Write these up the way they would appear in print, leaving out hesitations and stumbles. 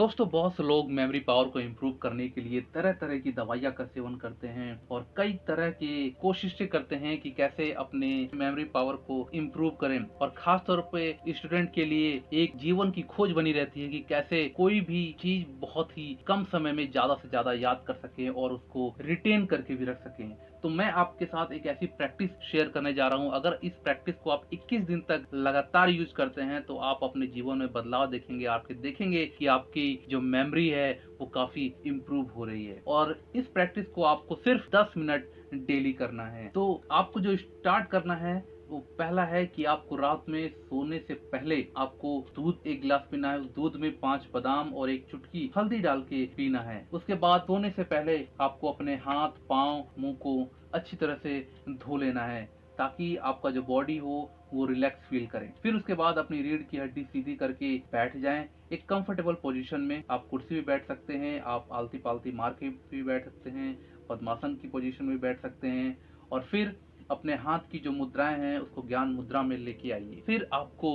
दोस्तों बहुत से लोग मेमोरी पावर को इम्प्रूव करने के लिए तरह तरह की दवाइयाँ का सेवन करते हैं और कई तरह की कोशिशें करते हैं कि कैसे अपने मेमोरी पावर को इम्प्रूव करें। और खास तौर पे स्टूडेंट के लिए एक जीवन की खोज बनी रहती है कि कैसे कोई भी चीज बहुत ही कम समय में ज्यादा से ज्यादा याद कर सके और उसको रिटेन करके भी रख सकें। तो मैं आपके साथ एक ऐसी प्रैक्टिस शेयर करने जा रहा हूं। अगर इस प्रैक्टिस को आप 21 दिन तक लगातार यूज करते हैं तो आप अपने जीवन में बदलाव देखेंगे। आपके देखेंगे कि आपकी जो मेमोरी है वो काफी इम्प्रूव हो रही है। और इस प्रैक्टिस को आपको सिर्फ 10 मिनट डेली करना है। तो आपको जो स्टार्ट करना है वो पहला है कि आपको रात में सोने से पहले आपको दूध एक गिलास पीना है। उस दूध में 5 बादाम और एक चुटकी हल्दी डाल के पीना है। उसके बाद सोने से पहले आपको अपने हाथ पांव मुंह को अच्छी तरह से धो लेना है ताकि आपका जो बॉडी हो वो रिलैक्स फील करे। फिर उसके बाद अपनी रीढ़ की हड्डी सीधी करके बैठ जाएं। एक कंफर्टेबल पोजीशन में आप कुर्सी पे बैठ सकते हैं, आप आलती पालती मार के भी बैठ सकते हैं, पद्मासन की पोजीशन में बैठ सकते हैं। और फिर अपने हाथ की जो मुद्राएं हैं उसको ज्ञान मुद्रा में लेके आइए। फिर आपको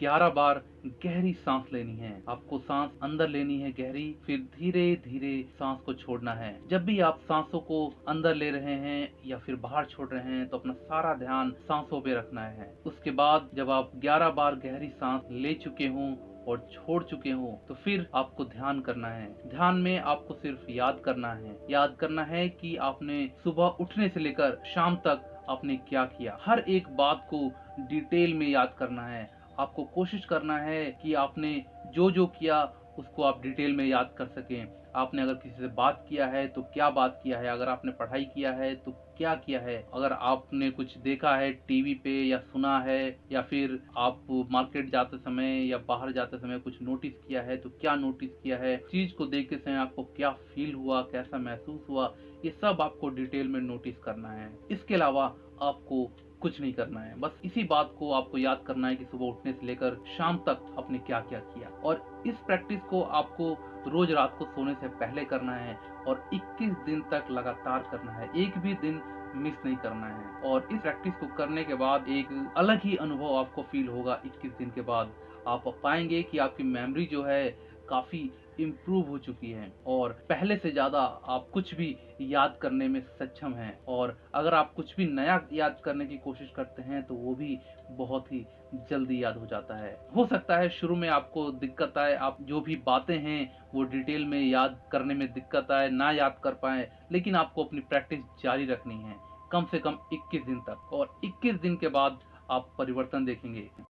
11 बार गहरी सांस लेनी है। आपको सांस अंदर लेनी है गहरी, फिर धीरे धीरे सांस को छोड़ना है। जब भी आप सांसों को अंदर ले रहे हैं या फिर बाहर छोड़ रहे हैं तो अपना सारा ध्यान सांसों पे रखना है। उसके बाद जब आप 11 बार गहरी सांस ले चुके हों और छोड़ चुके हो तो फिर आपको ध्यान करना है। ध्यान में आपको सिर्फ याद करना है कि आपने सुबह उठने से लेकर शाम तक आपने क्या किया। हर एक बात को डिटेल में याद करना है। आपको कोशिश करना है कि आपने जो जो किया उसको आप डिटेल में याद कर सकें। आपने अगर किसी से बात किया है तो क्या बात किया है, अगर आपने पढ़ाई किया है तो क्या किया है, अगर आपने कुछ देखा है टीवी पे या सुना है, या फिर आप मार्केट जाते समय या बाहर जाते समय कुछ नोटिस किया है तो क्या नोटिस किया है, चीज को देखते समय आपको क्या फील हुआ, कैसा महसूस हुआ, ये सब आपको डिटेल में नोटिस करना है। इसके अलावा आपको कुछ नहीं करना है। बस इसी बात को आपको याद करना है कि सुबह उठने से लेकर शाम तक आपने क्या क्या किया। और इस प्रैक्टिस को आपको रोज रात को सोने से पहले करना है और 21 दिन तक लगातार करना है। एक भी दिन मिस नहीं करना है। और इस प्रैक्टिस को करने के बाद एक अलग ही अनुभव आपको फील होगा। 21 दिन के बाद आप पाएंगे कि आपकी मेमोरी जो है काफी इम्प्रूव हो चुकी है और पहले से ज्यादा आप कुछ भी याद करने में सक्षम हैं। और अगर आप कुछ भी नया याद करने की कोशिश करते हैं तो वो भी बहुत ही जल्दी याद हो जाता है। हो सकता है शुरू में आपको दिक्कत आए, आप जो भी बातें हैं वो डिटेल में याद करने में दिक्कत आए, ना याद कर पाए, लेकिन आपको अपनी प्रैक्टिस जारी रखनी है कम से कम 21 दिन तक। और 21 दिन के बाद आप परिवर्तन देखेंगे।